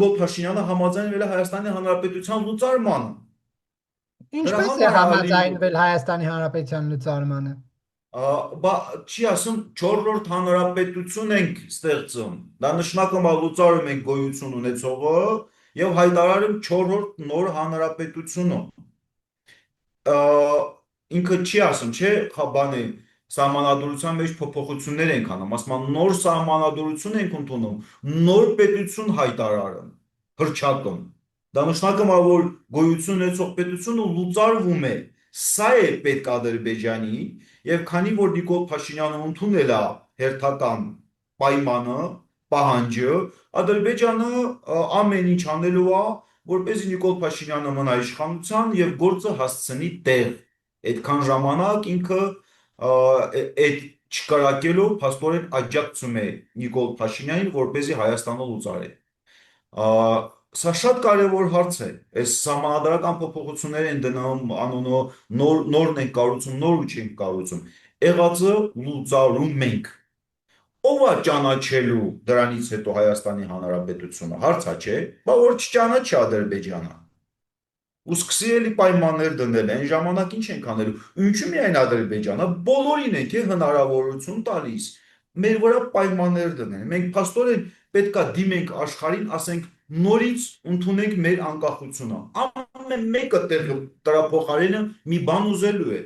Նիկոլ Փաշինյանը համաձայնվել է Հայաստանի Հանրապետության լուծարմանը։ Դրա Ինչպես է համար է համաձայնվել Հայաստանի Հանրապետության լուծարմանը։ բա չի ասում 4-րդ հանրապետություն ենք ստեղծում։ Դա նշանակում է լուծարում ենք գոյություն ունեցողը եւ հայտարարում 4-րդ նոր հանրապետությունը։ Ինքը չի ասում, չէ, բանի սահմանադրության մեջ փոփոխություններ ենք անում, ասում են նոր սահմանադրություն ենք ընդունում, նոր պետություն հայտարարում, հռչակում։ Դա նշանակում է, որ գոյություն ունեցող պետությունը լուծարվում է։ Սա է պետք Ադրբեջանի, եւ քանի որ Նիկոլ Փաշինյանը ընդունել է հերթական պայմանը, պահանջը, Ադրբեջանը ամեն ինչ անելու է, որպեսզի Նիկոլ Փաշինյանը մնա իշխանության եւ գործը հասցնի տեղ։ Այդքան ժամանակ ինքը այդ չկարակելով փաստորեն աջակցում է Նիկոլ Փաշինյանին, որպեսզի Հայաստանը լուծարի։ Սա շատ կարևոր հարց է։ Այս սահմանադրական փոփոխություններ են դնում անունը նորն ենք կառուցում, նոր ու չենք կառուցում։ Եղածը լուծարում ենք։ Ով է ճանաչելու դրանից հետո Հայաստանի Հանրապետությունը, հարցա չէ, բա որ չճանաչի Ադրբեջանը։ Ու սկսի էլի պայմաններ դնել, այն ժամանակ ինչ ենք անելու։ Ինչու միայն Ադրբեջանը, բոլորին ենք հնարավորություն տալիս մեր վրա պայմաններ դնել։ Մենք փաստորեն պետքա դիմենք աշխարհին, ասենք նորից ընդունենք մեր անկախությունը։ Ամեն մեկը դրա փոխարենը մի բան ուզելու է։